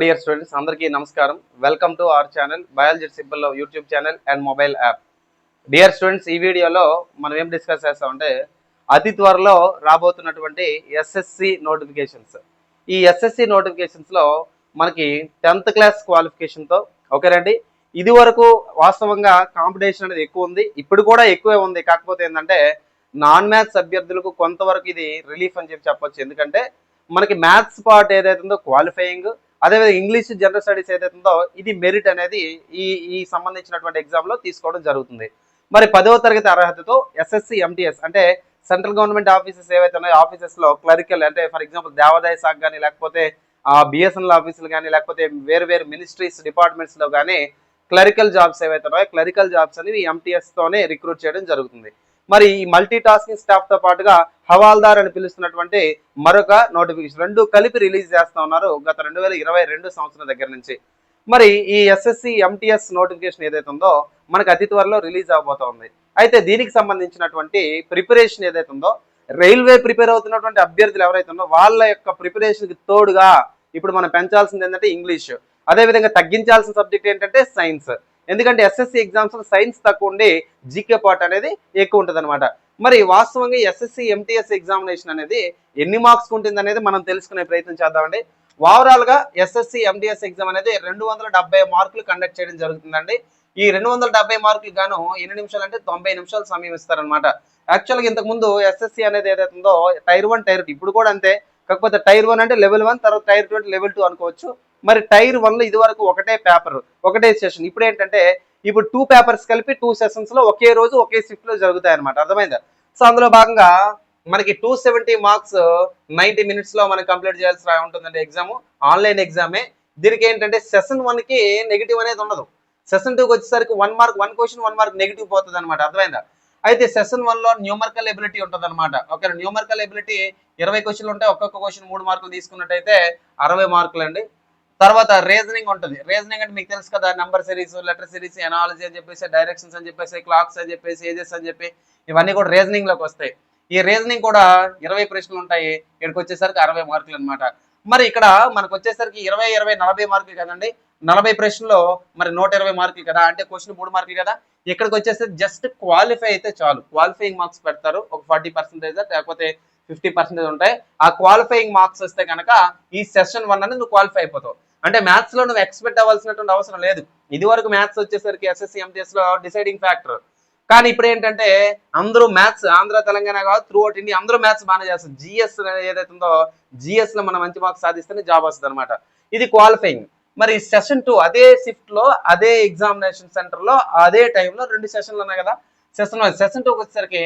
Dear students అందరికీ నమస్కారం. Welcome to our channel biology simple YouTube channel and mobile app. Dear students, ఈ వీడియోలో మనం ఏం డిస్కస్ చేస్తామంటే అతి త్వరలో రాబోతున్నటువంటి ఎస్ఎస్సి నోటిఫికేషన్స్. ఈ ఎస్ఎస్సి నోటిఫికేషన్స్లో మనకి 10th క్లాస్ క్వాలిఫికేషన్తో ఓకేనండి. ఇది వరకు వాస్తవంగా కాంపిటీషన్ అనేది ఎక్కువ ఉంది, ఇప్పుడు కూడా ఎక్కువే ఉంది. కాకపోతే ఏంటంటే నాన్ మ్యాథ్స్ అభ్యర్థులకు కొంతవరకు ఇది రిలీఫ్ అని చెప్పొచ్చు. ఎందుకంటే మనకి మ్యాథ్స్ పార్ట్ ఏదైతే ఉందో క్వాలిఫైయింగ్, అదేవిధంగా ఇంగ్లీష్ జనరల్ స్టడీస్ ఏదైతే ఉందో ఇది మెరిట్ అనేది ఈ ఈ సంబంధించినటువంటి ఎగ్జామ్లో తీసుకోవడం జరుగుతుంది. మరి 10వ తరగతి అర్హతతో ఎస్ఎస్సి ఎంటీఎస్ అంటే సెంట్రల్ గవర్నమెంట్ ఆఫీసెస్ ఏవైతే ఉన్నాయో ఆఫీసెస్లో క్లరికల్ అంటే ఫర్ ఎగ్జాంపుల్ దేవాదాయ శాఖ కానీ, లేకపోతే బిఎస్ఎన్ఎల్ ఆఫీసులు కానీ, లేకపోతే వేరు వేరు మినిస్ట్రీస్ డిపార్ట్మెంట్స్లో కానీ క్లరికల్ జాబ్స్ ఏవైతే ఉన్నాయో క్లరికల్ జాబ్స్ అనేవి ఎంటీఎస్తోనే రిక్రూట్ చేయడం జరుగుతుంది. మరి ఈ మల్టీ టాస్కింగ్ స్టాఫ్తో పాటుగా హవాల్దార్ అని పిలుస్తున్నటువంటి మరొక నోటిఫికేషన్ రెండు కలిపి రిలీజ్ చేస్తా ఉన్నారు గత 2022 సంవత్సరం దగ్గర నుంచి. మరి ఈ ఎస్ఎస్సి ఎంటీఎస్ నోటిఫికేషన్ ఏదైతే ఉందో మనకు అతి త్వరలో రిలీజ్ అవబోతా ఉంది. అయితే దీనికి సంబంధించినటువంటి ప్రిపరేషన్ ఏదైతే ఉందో రైల్వే ప్రిపేర్ అవుతున్నటువంటి అభ్యర్థులు ఎవరైతే ఉందో వాళ్ళ యొక్క ప్రిపరేషన్కి తోడుగా ఇప్పుడు మనం పెంచాల్సింది ఏంటంటే ఇంగ్లీష్, అదేవిధంగా తగ్గించాల్సిన సబ్జెక్ట్ ఏంటంటే సైన్స్. ఎందుకంటే ఎస్ఎస్సి ఎగ్జామ్స్ సైన్స్ తక్కువ ఉండి జీకే పార్ట్ అనేది ఎక్కువ ఉంటుంది అనమాట. మరి వాస్తవంగా ఎస్ఎస్సి ఎంటీఎస్ ఎగ్జామినేషన్ అనేది ఎన్ని మార్క్స్ ఉంటుంది అనేది మనం తెలుసుకునే ప్రయత్నం చేద్దామండి. ఓవరాల్గా ఎస్ఎస్సి ఎంటీఎస్ ఎగ్జామ్ అనేది 270 మార్కులు కండక్ట్ చేయడం జరుగుతుందండి. ఈ 270 మార్కులు గాను ఎన్ని నిమిషాలు అంటే 90 నిమిషాలు సమయం ఇస్తారనమాట. యాక్చువల్గా ఇంతకుముందు ఎస్ఎస్సి అనేది ఏదైతే ఉందో టైర్ 1 టైర్ 2 ఇప్పుడు కూడా అంతే. కాకపోతే టైర్ 1 అంటే లెవెల్ 1, తర్వాత టైర్ 2 అంటే లెవెల్ 2 అనుకోవచ్చు. మరి టైర్ 1లో ఇది వరకు ఒకటే పేపర్ ఒకటే సెషన్. ఇప్పుడు ఏంటంటే ఇప్పుడు 2 పేపర్స్ కలిపి 2 సెషన్స్లో ఒకే రోజు ఒకే షిఫ్ట్లో జరుగుతాయి అనమాట. అర్థమైందా? సో అందులో భాగంగా మనకి 270 మార్క్స్ 90 మినిట్స్లో మనం కంప్లీట్ చేయాల్సి ఉంటుందండి. ఎగ్జామ్ ఆన్లైన్ ఎగ్జామే. దీనికి ఏంటంటే సెషన్ 1కి నెగిటివ్ అనేది ఉండదు. సెషన్ 2కి వచ్చేసరికి 1 మార్క్ 1 క్వశ్చన్ 1 మార్క్ నెగిటివ్ పోతుంది అనమాట. అర్థమైందా? అయితే సెషన్ 1లో న్యూమరికల్ ఎబిలిటీ ఉంటుంది అనమాట. ఓకే, న్యూమరికల్ ఎబిలిటీ 20 క్వశ్చన్లు ఉంటాయి. ఒక్కొక్క క్వశ్చన్ 3 మార్కులు తీసుకున్నట్టయితే 60 మార్కులు అండి. తర్వాత రీజనింగ్ ఉంటుంది. రీజనింగ్ అంటే మీకు తెలుసు కదా, number series, letter series, analogy అని చెప్పేసి, డైరెక్షన్స్ అని చెప్పేసి, క్లాక్స్ అని చెప్పేసి, ఏజెస్ అని చెప్పి ఇవన్నీ కూడా రీజనింగ్లోకి వస్తాయి. ఈ రీజనింగ్ కూడా 20 ప్రశ్నలు ఉంటాయి. ఇక్కడికి వచ్చేసరికి 60 మార్కులు అనమాట. మరి ఇక్కడ మనకు వచ్చేసరికి 20, 20, 40 మార్కులు కదండి. 40 ప్రశ్నలో మరి 120 మార్కులు కదా, అంటే క్వశ్చన్ 3 మార్కులు కదా. ఇక్కడికి వచ్చేసరికి జస్ట్ క్వాలిఫై అయితే చాలు. క్వాలిఫైయింగ్ మార్క్స్ పెడతారు, ఒక 40% లేకపోతే 50% ఉంటాయి. ఆ క్వాలిఫైయింగ్ మార్క్స్ వస్తే కనుక ఈ సెషన్ 1 అనేది నువ్వు క్వాలిఫై అయిపోతావు. అంటే మ్యాథ్స్ లో నువ్వు ఎక్స్పెక్ట్ అవ్వాల్సినటువంటి అవసరం లేదు. ఇది వరకు మ్యాథ్స్ వచ్చేసరికి ఎస్ఎస్సి ఎంటీఎస్ లో డిసైడింగ్ ఫ్యాక్టర్. కానీ ఇప్పుడు ఏంటంటే అందరూ మ్యాథ్స్, ఆంధ్ర తెలంగాణ కాదు, త్రూ అవుట్ ఇండియా అందరూ మ్యాథ్స్ బాగానే చేస్తారు. జిఎస్ ఏదైతే ఉందో జిఎస్ లో మనం మంచి మార్క్స్ సాధిస్తేనే జాబ్ వస్తుంది అనమాట. ఇది క్వాలిఫైయింగ్. మరి సెషన్ 2 అదే షిఫ్ట్ లో అదే ఎగ్జామినేషన్ సెంటర్ లో అదే టైంలో 2 సెషన్లు ఉన్నాయి కదా. సెషన్ 2కి వచ్చేసరికి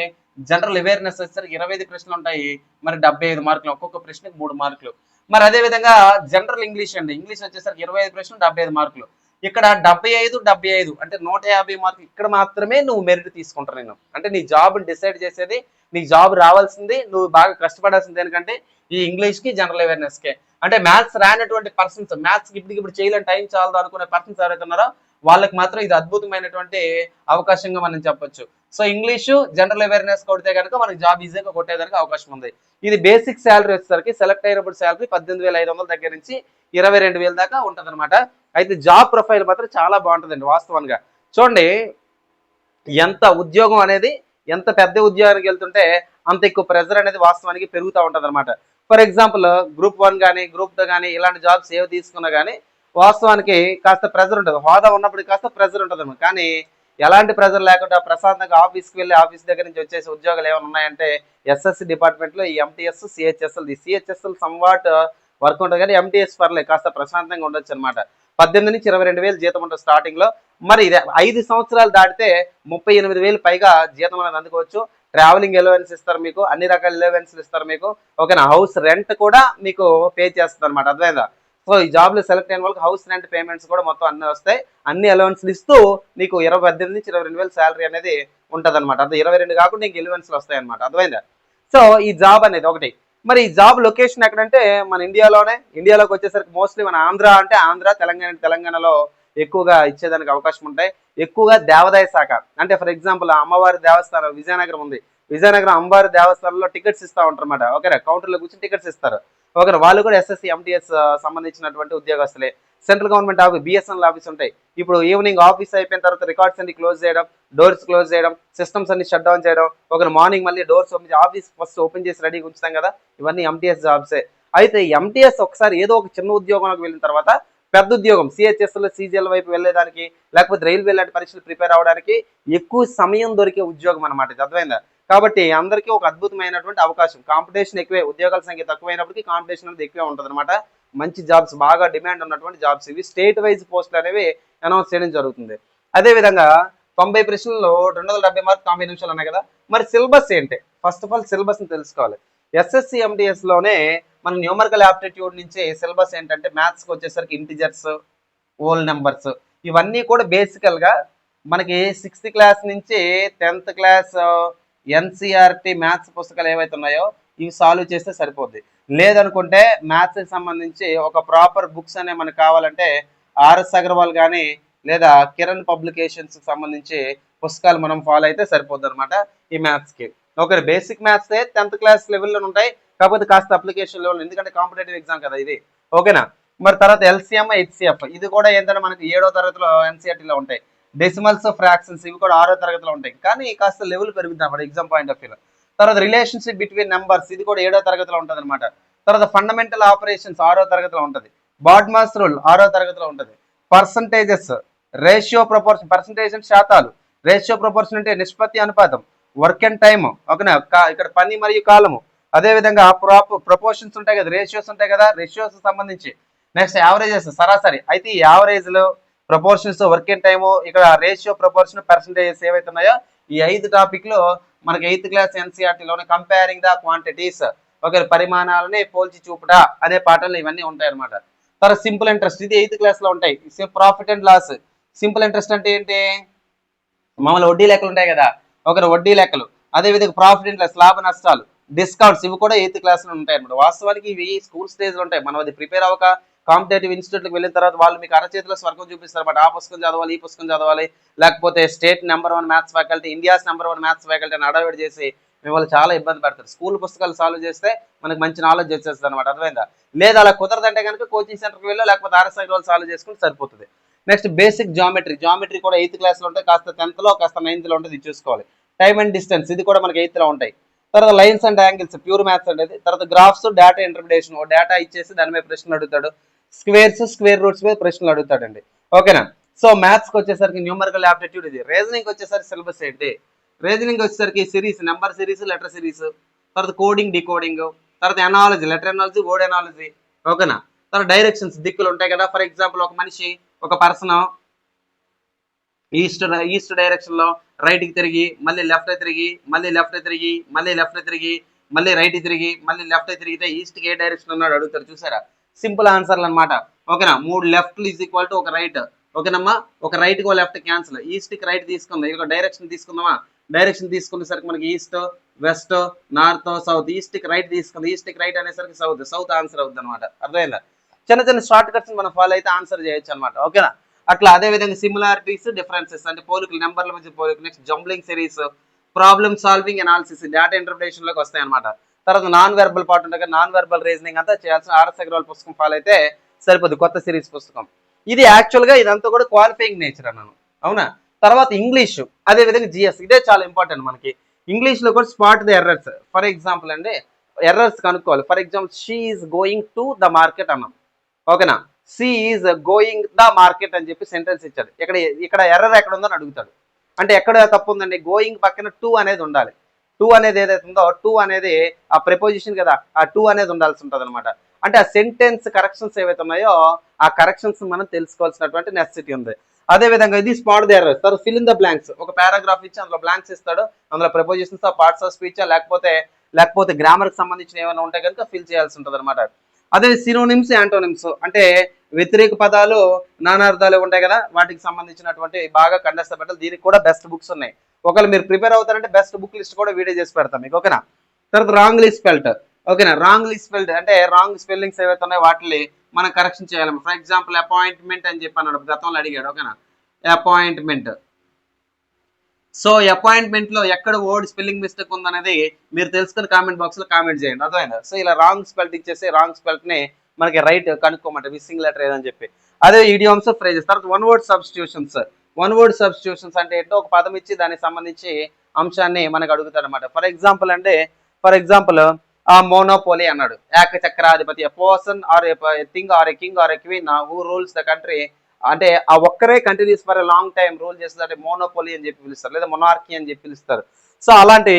జనరల్ అవేర్నెస్ వచ్చేసరికి 25 ప్రశ్నలు ఉంటాయి. మరి 75 మార్కులు, ఒక్కొక్క ప్రశ్నకి 3 మార్కులు. మరి అదే విధంగా జనరల్ ఇంగ్లీష్ అండి, ఇంగ్లీష్ వచ్చేసరికి 25 ప్రశ్నలు 75 మార్కులు. ఇక్కడ 75 అంటే 150 మార్కులు. ఇక్కడ మాత్రమే నువ్వు మెరిట్ తీసుకుంటారు. నేను అంటే నీ జాబ్ డిసైడ్ చేసేది, నీ జాబ్ రావాల్సింది, నువ్వు బాగా కష్టపడాల్సింది దేనికంటే ఈ ఇంగ్లీష్కి, జనరల్ అవేర్నెస్కే. అంటే మ్యాథ్స్ రానటువంటి పర్సన్స్, మ్యాథ్స్కి ఇప్పుడు చేయలేని టైం చాలదు అనుకునే పర్సన్స్ ఎవరైతే ఉన్నారో వాళ్ళకి మాత్రం ఇది అద్భుతమైనటువంటి అవకాశంగా మనం చెప్పొచ్చు. సో ఇంగ్లీషు, జనరల్ అవేర్నెస్ కొడితే కనుక మనకి జాబ్ ఈజీగా కొట్టేదానికి అవకాశం ఉంది. ఇది బేసిక్ శాలరీ వచ్చేసరికి సెలెక్ట్ అయినప్పుడు శాలరీ 18,500 దగ్గర నుంచి 22,000 దాకా ఉంటుంది అనమాట. అయితే జాబ్ ప్రొఫైల్ మాత్రం చాలా బాగుంటుందండి. వాస్తవంగా చూడండి, ఎంత ఉద్యోగం అనేది ఎంత పెద్ద ఉద్యోగానికి వెళ్తుంటే అంత ఎక్కువ ప్రెజర్ అనేది వాస్తవానికి పెరుగుతూ ఉంటుంది అనమాట. ఫర్ ఎగ్జాంపుల్ గ్రూప్ 1 కానీ, గ్రూప్ 2 కానీ ఇలాంటి జాబ్స్ ఏవి తీసుకున్నా కానీ వాస్తవానికి కాస్త ప్రెజర్ ఉంటుంది. హోదా ఉన్నప్పుడు కాస్త ప్రెజర్ ఉంటుంది అనమాట. కానీ ఎలాంటి ప్రెజర్ లేకుండా ప్రశాంతంగా ఆఫీస్కి వెళ్ళి ఆఫీస్ దగ్గర నుంచి వచ్చేసి ఉద్యోగాలు ఏమైనా ఉన్నాయంటే ఎస్ఎస్సి డిపార్ట్మెంట్లో ఈ ఎంటీఎస్, సిహెచ్ఎస్ఎల్. ఈ సిహెచ్ఎస్ఎల్ సమ్వాట్ వర్క్ ఉంటుంది కానీ ఎంటీఎస్ పర్లేదు, కాస్త ప్రశాంతంగా ఉండొచ్చు అనమాట. 18 నుంచి 22,000 జీతం ఉంటుంది స్టార్టింగ్లో. మరి ఇది 5 సంవత్సరాలు దాటితే 38,000 పైగా జీతం అనేది అందుకోవచ్చు. ట్రావెలింగ్ ఎలవెన్స్ ఇస్తారు మీకు, అన్ని రకాల ఎలవెన్స్లు ఇస్తారు మీకు. ఓకేనా, హౌస్ రెంట్ కూడా మీకు పే చేస్తుంది అనమాట. అర్థమైందా? సో ఈ జాబ్లో సెలెక్ట్ అయిన వాళ్ళకి హౌస్ రెంట్ పేమెంట్స్ కూడా మొత్తం అన్నీ వస్తాయి. అన్ని అలవెన్స్లు ఇస్తూ నీకు 18 నుంచి 22,000 శాలరీ అనేది ఉంటుంది అనమాట. అంటే 22 కాకుండా నీకు ఎలవెన్స్లు వస్తాయి అనమాట. అర్థమైందా? సో ఈ జాబ్ అనేది ఒకటి. మరి ఈ జాబ్ లొకేషన్ ఎక్కడంటే మన ఇండియాలోనే. ఇండియాలోకి వచ్చేసరికి మోస్ట్లీ మన ఆంధ్ర అంటే ఆంధ్ర, తెలంగాణలో ఎక్కువగా ఇచ్చేదానికి అవకాశం ఉంటాయి. ఎక్కువగా దేవాదాయ శాఖ అంటే ఫర్ ఎగ్జాంపుల్ అమ్మవారి దేవస్థానం విజయనగరం ఉంది. విజయనగరం అమ్మవారి దేవస్థానంలో టికెట్స్ ఇస్తూ ఉంటారు అనమాట. ఓకేనా, కౌంటర్లో కూర్చొని టికెట్స్ ఇస్తారు. ఓకే, వాళ్ళు కూడా ఎస్ఎస్సి ఎంటీఎస్ సంబంధించినటువంటి ఉద్యోగస్తులే. Central government office, BSNL office ఉంటాయి. ఇప్పుడు ఈవినింగ్ ఆఫీస్ అయిపోయిన తర్వాత రికార్డ్స్ అన్ని క్లోజ్ చేయడం, డోర్స్ క్లోజ్ చేయడం, సిస్టమ్స్ అన్ని షట్ డౌన్ చేయడం, ఒక మార్నింగ్ మళ్ళీ doors open office first open చేసి రెడీగా ఉంచుతాం కదా, ఇవన్నీ ఎంటీఎస్ జాబ్సే. అయితే ఎంటీఎస్ ఒకసారి ఏదో ఒక చిన్న ఉద్యోగంలోకి వెళ్ళిన తర్వాత పెద్ద ఉద్యోగం సిహెచ్ఎస్ఎల్ సిజిఎల్ వైపు వెళ్ళేదానికి, లేకపోతే రైల్వే లాంటి పరీక్షలు ప్రిపేర్ అవడానికి ఎక్కువ సమయం దొరికే ఉద్యోగం అనమాట. ఇది అర్థమైందా? కాబట్టి అందరికీ ఒక అద్భుతమైనటువంటి అవకాశం. కాంపిటీషన్ ఎక్కువే, ఉద్యోగాల సంఖ్య తక్కువైనప్పటికీ కాంపిటీషన్ అనేది ఎక్కువే ఉంటుంది అనమాట. మంచి జాబ్స్, బాగా డిమాండ్ ఉన్నటువంటి జాబ్స్ ఇవి. స్టేట్ వైజ్ పోస్టులు అనేవి అనౌన్స్ చేయడం జరుగుతుంది. అదేవిధంగా 90 ప్రశ్నల్లో 270 మార్క్ 90 నిమిషాలు ఉన్నాయి కదా. మరి సిలబస్ ఏంటి? ఫస్ట్ ఆఫ్ ఆల్ సిలబస్ని తెలుసుకోవాలి. ఎస్ఎస్సి ఎంటీఎస్లోనే మన న్యూమరికల్ యాప్టిట్యూడ్ నుంచి సిలబస్ ఏంటంటే మ్యాథ్స్కి వచ్చేసరికి ఇంటిజర్స్, హోల్ నెంబర్స్, ఇవన్నీ కూడా బేసికల్గా మనకి 6th క్లాస్ నుంచి 10th క్లాస్ ఎన్సీఆర్టీ మ్యాథ్స్ పుస్తకాలు ఏవైతే ఉన్నాయో ఇవి సాల్వ్ చేస్తే సరిపోద్ది. లేదనుకుంటే మ్యాథ్స్కి సంబంధించి ఒక ప్రాపర్ బుక్స్ అనే మనకు కావాలంటే ఆర్ఎస్ అగర్వాల్ కానీ లేదా కిరణ్ పబ్లికేషన్స్కి సంబంధించి పుస్తకాలు మనం ఫాలో అయితే సరిపోద్ది అనమాట ఈ మ్యాథ్స్కి. Okay, basic maths 10th class లెవెల్లో ఉంటాయి, కాకపోతే కాస్త అప్లికేషన్ లెవెల్, ఎందుకంటే కాంపిటేటివ్ ఎగ్జామ్ కదా ఇది. ఓకేనా? మరి తర్వాత ఎల్సిఎం, హెచ్సిఎఫ్ ఇది కూడా ఏంటంటే మనకి 7వ తరగతిలో ఎన్సీఆర్టీలో ఉంటాయి. డెసిమల్స్, ఫ్రాక్షన్స్ ఇవి కూడా 6వ తరగతిలో ఉంటాయి. కానీ కాస్త లెవెల్ పెరుగుతుంది అన్నమాట ఎగ్జామ్ పాయింట్ ఆఫ్ వ్యూలో. తర్వాత రిలేషన్షిప్ బిట్వీన్ నెంబర్స్ ఇది కూడా 7వ తరగతిలో ఉంటుంది అనమాట. తర్వాత ఫండమెంటల్ ఆపరేషన్స్ 6వ తరగతిలో ఉంటుంది. బాడ్మాస్ రూల్ 6వ తరగతిలో ఉంటుంది. పర్సంటేజెస్, రేషియో ప్రపోర్షన్, పర్సంటేజ్ అంటే శాతాలు, రేషియో ప్రపోర్షన్ అంటే నిష్పత్తి అనుపాతం, వర్క్ అండ్ టైమ్, ఓకేనా, ఇక్కడ పని మరియు కాలము. అదేవిధంగా ప్రపోర్షన్స్ ఉంటాయి కదా, రేషియోస్ ఉంటాయి కదా, రేషియోస్ సంబంధించి. నెక్స్ట్ యావరేజెస్, సరాసరి. అయితే ఈ యావరేజ్లు, ప్రపోర్షన్స్, వర్క్ అండ్ టైము, ఇక్కడ రేషియో, ప్రపోర్షన్, పర్సంటేజెస్ ఏవైతే ఉన్నాయో ఈ 5 టాపిక్లు మనకి 8th క్లాస్ ఎన్సీఆర్టీలోనే కంపేరింగ్ ద క్వాంటిటీస్, ఓకే, పరిమాణాలని పోల్చి చూపుట అనే పాఠాలు ఇవన్నీ ఉంటాయి అనమాట. తర్వాత సింపుల్ ఇంట్రెస్ట్ ఇది 8th క్లాస్లో ఉంటాయి. Profit and loss. Simple interest అంటే ఏంటి? మామూలు వడ్డీ లెక్కలు ఉంటాయి కదా, ఒకరు వడ్డీ లెక్కలు. అదేవిధంగా ప్రాఫిట్ అండ్ లాస్, లాభ నష్టాలు, డిస్కౌంట్స్ ఇవి కూడా 8th క్లాస్లో ఉంటాయి అనమాట. వాస్తవానికి ఇవి స్కూల్ స్టేజ్లో ఉంటాయి. మనం అది ప్రిపేర్ అవ్వక కాంపిటేటివ్ ఇన్స్టిట్యూట్కి వెళ్ళిన తర్వాత వాళ్ళు మీకు అరచేతిలో స్వర్గం చూపిస్తారు అనమాట. ఆ పుస్తకం చదవాలి, ఈ పుస్తకం చదవాలి, లేకపోతే state number 1 maths faculty, India's number 1 maths faculty అని అడవిడి చేసి మిమ్మల్ని చాలా ఇబ్బంది పెడతారు. స్కూల్ పుస్తకాలు సాల్వ్ చేస్తే మనకు మంచి నాలెడ్జ్ వచ్చేస్తుంది అనమాట. అర్థమైందా? లేదా అలా కుదరదంటే కనుక కోచింగ్ సెంటర్కి వెళ్ళి లేకపోతే ఆర్ఎస్ అగర్వాల్ సాల్వ్ చేసుకుంటే సరిపోతుంది. నెక్స్ట్ బేసిక్ జామెట్రీ కూడా 8th క్లాస్లో ఉంటాయి. కాస్త 10thలో, కాస్త 9thలో ఉంటుంది, ఇది చూసుకోవాలి. టైమ్ అండ్ డిస్టెన్స్ ఇది కూడా మనకి 8thలో ఉంటాయి. తర్వాత lines and angles, pure maths అనేది. తర్వాత గ్రాఫ్స్, డేటా ఇంటర్ప్రిటేషన్, డేటా ఇచ్చేసి దాని మీద ప్రశ్నలు అడుగుతాడు. స్క్వేర్స్, స్క్వేర్ రూట్స్ మీద ప్రశ్నలు అడుగుతాడండి. ఓకేనా? సో మ్యాథ్స్కి వచ్చేసరికి న్యూమరికల్ యాప్టిట్యూడ్ ఇది. రీజనింగ్ వచ్చేసరికి సిలబస్ ఏంటి? రీజనింగ్ వచ్చేసరికి series, number series, letter series, తర్వాత కోడింగ్, డికోడింగ్, తర్వాత analogy, letter analogy, word analogy. ఓకేనా? తర్వాత డైరెక్షన్స్, దిక్కులు ఉంటాయి కదా. ఫర్ ఎగ్జాంపుల్ ఒక మనిషి, ఒక పర్సన్ ఈస్ట్ డైరెక్షన్లో రైట్కి తిరిగి, మళ్ళీ లెఫ్ట్ తిరిగి, మళ్ళీ లెఫ్ట్ తిరిగి, మళ్ళీ లెఫ్ట్ తిరిగి, మళ్ళీ రైట్ తిరిగి, మళ్ళీ లెఫ్ట్ తిరిగితే ఈస్ట్కి ఏ డైరెక్షన్ ఉన్నాడు అడుగుతారు. చూసారా? సింపుల్ ఆన్సర్లు అనమాట. ఓకేనా? 3 లెఫ్ట్లు ఈజ్ ఈక్వల్ టు 1 రైట్. ఓకేనమ్మా? 1 రైట్కి 1 లెఫ్ట్ క్యాన్సిల్. ఈస్ట్కి రైట్ తీసుకుందాం, ఇక డైరెక్షన్ తీసుకుందామా? డైరెక్షన్ తీసుకునేసరికి మనకి ఈస్ట్, వెస్ట్, నార్త్, సౌత్. ఈస్ట్కి రైట్ తీసుకుంది, ఈస్ట్కి రైట్ అనేసరికి సౌత్ ఆన్సర్ అవుతుంది అనమాట. అర్థమైందా? చిన్న చిన్న షార్ట్ కట్స్ మనం ఫాలో అయితే ఆన్సర్ చేయొచ్చు అనమాట. ఓకేనా? అట్లా అదేవిధంగా సిమిలారిటీస్, డిఫరెన్సెస్ అంటే పోలికలు, నెంబర్ల మధ్య పోలికలు. Next jumbling series, problem solving, analysis, data ఇంటర్ప్రిటేషన్లోకి వస్తాయి అనమాట. తర్వాత నాన్ వెర్బల్ పార్ట్ ఉంటుంది, నాన్ వెర్బల్ రీజనింగ్ అంతా చేయాల్సిన ఆర్ఎస్ అగర్వాల్ పుస్తకం ఫాలో అయితే సరిపోద్ది, కొత్త సిరీస్ పుస్తకం. ఇది యాక్చువల్గా ఇదంతా కూడా క్వాలిఫైయింగ్ నేచర్ అన్నాను, అవునా? తర్వాత ఇంగ్లీష్, అదేవిధంగా జిఎస్, ఇదే చాలా ఇంపార్టెంట్ మనకి. ఇంగ్లీష్లో కూడా spot the errors. For example అండి, ఎర్రర్స్ కనుక్కోవాలి. For example she is going to the market అన్నాం. ఓకేనా? She is going the market అని చెప్పి సెంటెన్స్ ఇచ్చాడు. ఇక్కడ ఎర్రర్ ఎక్కడ ఉందని అడుగుతాడు. అంటే ఎక్కడ తప్పు ఉందండి? గోయింగ్ పక్కన టు అనేది ఉండాలి. టు అనేది ఏదైతే ఉందో, టు అనేది ఆ ప్రిపోజిషన్ కదా, ఆ టు అనేది ఉండాల్సి ఉంటుంది అనమాట. అంటే ఆ సెంటెన్స్ కరెక్షన్స్ ఏవైతే ఉన్నాయో ఆ కరెక్షన్స్ మనం తెలుసుకోవాల్సినటువంటి నెసెసిటీ ఉంది. అదేవిధంగా ఇది స్పాట్ ది ఎర్రర్స్. తర్వాత ఫిల్ ఇన్ ద బ్లాంక్స్. ఒక పారాగ్రాఫ్ ఇచ్చి అందులో బ్లాంక్స్ ఇస్తాడు, అందులో ప్రిపోజిషన్స్, పార్ట్స్ ఆఫ్ స్పీచ్, లేకపోతే గ్రామర్కి సంబంధించిన ఏమైనా ఉంటే కనుక ఫిల్ చేయాల్సి ఉంటుంది అనమాట. అదే సినోనిమ్స్, యాంటోనిమ్స్ అంటే వ్యతిరేక పదాలు, నానార్థాలు ఉంటాయి కదా, వాటికి సంబంధించినటువంటి బాగా కండెస్ట్ పెట్టాలి. దీనికి కూడా బెస్ట్ బుక్స్ ఉన్నాయి. ఒకవేళ మీరు ప్రిపేర్ అవుతారంటే బెస్ట్ బుక్ లిస్ట్ కూడా వీడియో చేసి పెడతాం మీకు. ఓకేనా? తర్వాత రాంగ్లీ స్పెల్ట్. ఓకేనా? రాంగ్లీ స్పెల్ట్ అంటే రాంగ్ స్పెల్లింగ్స్ ఏవైతే ఉన్నాయో వాటిని మనం కరెక్షన్ చేయాలి. ఫర్ ఎగ్జాంపుల్ అపాయింట్మెంట్ అని చెప్పి అన్నాడు, గతంలో అడిగాడు. ఓకేనా? అపాయింట్మెంట్, సో అపాయింట్మెంట్ లో ఎక్కడ వర్డ్ స్పెల్లింగ్ మిస్టేక్ ఉందనేది మీరు తెలుసుకుని కామెంట్ బాక్స్ లో కామెంట్ చేయండి, అర్థమైందా? సో ఇలా రాంగ్ స్పెల్ట్ ఇచ్చేసి రాంగ్ స్పెల్ట్ ని మనకి రైట్ కనుక్కోమంటే మిస్సింగ్ లెటర్ ఏదని చెప్పి. అదే ఇడియమ్స్ ఫ్రేజెస్. తర్వాత one word substitutions. One word substitutions అంటే ఏంటో ఒక పదం ఇచ్చి దానికి సంబంధించి అంశాన్ని మనకు అడుగుతారు అనమాట. ఫర్ ఎగ్జాంపుల్ ఆ మోనోపోలీ అన్నాడు, ఏకచక్రాధిపతి, person or thing or a king or a queen who rules the country. అంటే ఆ ఒక్కరే continues for long time rule చేస్తుంది, అంటే మోనోపోలీ అని చెప్పి పిలుస్తారు, లేదా మొనార్కీ అని చెప్పి పిలుస్తారు. సో అలాంటి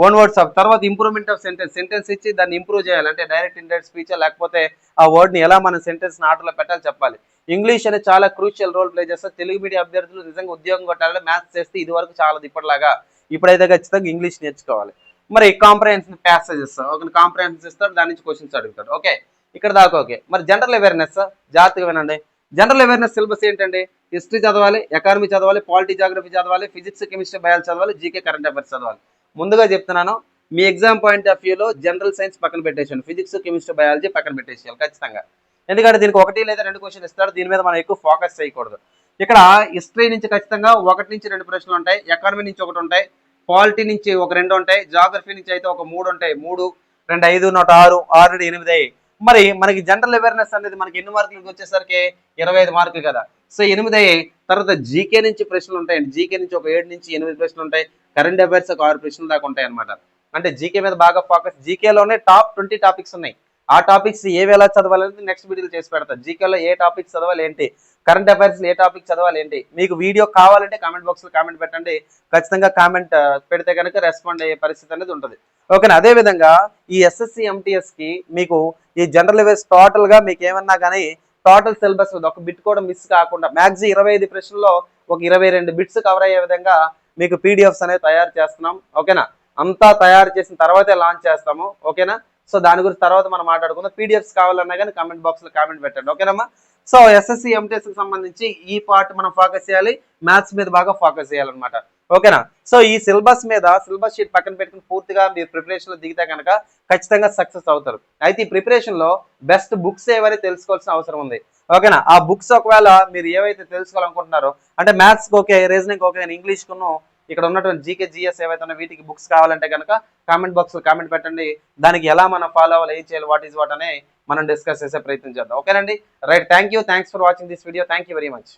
వన్ వర్డ్స్ ఆఫ్. తర్వాత ఇంప్రూవ్మెంట్ ఆఫ్ సెంటెన్స్ ఇచ్చి దాన్ని ఇంప్రూవ్ చేయాలి, అంటే డైరెక్ట్ ఇండైరెక్ట్ స్పీచ్ లేకపోతే ఆ వర్డ్ ని ఎలా మనం సెంటెన్స్ ఆటలో పెట్టాలి చెప్పాలి. ఇంగ్లీష్ అనేది చాలా క్రూషియల్ రోల్ ప్లే చేస్తారు. తెలుగు మీడియం అభ్యర్థులు నిజంగా ఉద్యోగం కొట్టాలంటే మ్యాథ్స్ చేస్తే ఇది వరకు చాలా ఇప్పటిలాగా ఇప్పుడైతే ఖచ్చితంగా ఇంగ్లీష్ నేర్చుకోవాలి. మరి కాంప్రహెన్షన్ ప్యాసేజెస్, ఒక కాంప్రహెన్షన్ ఇస్తాడు, దాని నుంచి క్వశ్చన్స్ అడుగుతాడు. ఓకే, ఇక్కడ దాకా ఓకే. మరి జనరల్ అవేర్నెస్ జాగ్రత్తగా వినండి. జనరల్ అవేర్నెస్ సిలబస్ ఏంటండి? హిస్టరీ చదవాలి, ఎకానమీ చదవాలి, పాలిటీ జాగ్రఫీ చదవాలి, ఫిజిక్స్ కెమిస్ట్రీ బయాలజీ చదవాలి, జీకే కరెంట్ అఫైర్స్ చదవాలి. ముందుగా చెప్తున్నాను, మీ ఎగ్జామ్ పాయింట్ ఆఫ్ వ్యూలో జనరల్ సైన్స్ పక్కన పెట్టేసాను, ఫిజిక్స్ కెమిస్ట్రీ బయాలజీ పక్కన పెట్టేసేయాలి ఖచ్చితంగా. ఎందుకంటే దీనికి 1 లేదా 2 క్వశ్చన్ ఇస్తాడు, దీని మీద మనం ఎక్కువ ఫోకస్ చేయకూడదు. ఇక్కడ హిస్టరీ నుంచి ఖచ్చితంగా 1 నుంచి 2 ప్రశ్నలు ఉంటాయి, ఎకానమీ నుంచి 1 ఉంటాయి, పాలిటీ నుంచి 2 ఉంటాయి, జాగ్రఫీ నుంచి అయితే 3 ఉంటాయి. 3, 2, 5, 6, 6, 8 అయ్యి. మరి మనకి జనరల్ అవేర్నెస్ అనేది మనకి ఎన్ని మార్కులకు వచ్చేసరికి 25 మార్కులు కదా. సో 8 అయ్యాయి. తర్వాత జీకే నుంచి ప్రశ్నలు ఉంటాయండి, జీకే నుంచి 7 నుంచి 8 ప్రశ్నలు ఉంటాయి, కరెంట్ అఫైర్స్ 6 ప్రశ్నలు దాకా ఉంటాయి అనమాట. అంటే జీకే మీద బాగా ఫోకస్. జీకేలోనే టాప్ 20 టాపిక్స్ ఉన్నాయి. ఆ టాపిక్స్ ఏవి ఎలా చదవాలనేది నెక్స్ట్ వీడియోలో చేసి పెడతారు. జీకేలో ఏ టాపిక్స్ చదవాలి ఏంటి, కరెంట్ అఫైర్స్ ఏ టాపిక్ చదవాలి ఏంటి, మీకు వీడియో కావాలంటే కామెంట్ బాక్స్ లో కామెంట్ పెట్టండి, ఖచ్చితంగా కామెంట్ పెడితే కనుక రెస్పాండ్ అయ్యే పరిస్థితి అనేది ఉంటుంది. ఓకేనా? అదే విధంగా ఈ ఎస్ఎస్సి ఎంటీఎస్ కి మీకు ఈ జనరల్ అవేర్స్ టోటల్ గా మీకు ఏమన్నా కానీ టోటల్ సిలబస్ ఒక బిట్ కూడా మిస్ కాకుండా మ్యాక్సిమం 25 ప్రశ్నల్లో ఒక 22 బిట్స్ కవర్ అయ్యే విధంగా మీకు పీడిఎఫ్స్ అనేది తయారు చేస్తున్నాం. ఓకేనా? అంతా తయారు చేసిన తర్వాతే లాంచ్ చేస్తాము. ఓకేనా? సో దాని గురించి తర్వాత మనం మాట్లాడుకుందాం. పీడిఎఫ్స్ కావాలన్నా కానీ కామెంట్ బాక్స్ లో కామెంట్ పెట్టండి. ఓకేనమ్మా? సో ఎస్ఎస్సి ఎంటీఎస్ కి సంబంధించి ఈ పార్ట్ మనం ఫోకస్ చేయాలి, మ్యాథ్స్ మీద బాగా ఫోకస్ చేయాలన్నమాట. ఓకేనా? సో ఈ సిలబస్ మీద సిలబస్ షీట్ పక్కన పెట్టుకుని పూర్తిగా మీరు ప్రిపరేషన్ లో దిగితే కనుక ఖచ్చితంగా సక్సెస్ అవుతారు. అయితే ఈ ప్రిపరేషన్ లో బెస్ట్ బుక్స్ ఏవైతే తెలుసుకోవాల్సిన అవసరం ఉంది. ఓకేనా? ఆ బుక్స్ ఒకవేళ మీరు ఏవైతే తెలుసుకోవాలనుకుంటున్నారో, అంటే maths okay, reasoning okay, English కును ఇక్కడ ఉన్నటువంటి జీకే జిఎస్ ఏవైతే ఉన్నా వీటికి బుక్స్ కావాలంటే కనుక కామెంట్ బాక్స్ లో కామెంట్ పెట్టండి. దానికి ఎలా మనం ఫాలో అవ్వాలి, ఏం చేయాలి, వాట్ ఈస్ వాట్ అనే మనం డిస్కస్ చేసే ప్రయత్నం చేద్దాం. ఓకేనండి? Right, thanks for watching this video. Thank you very much.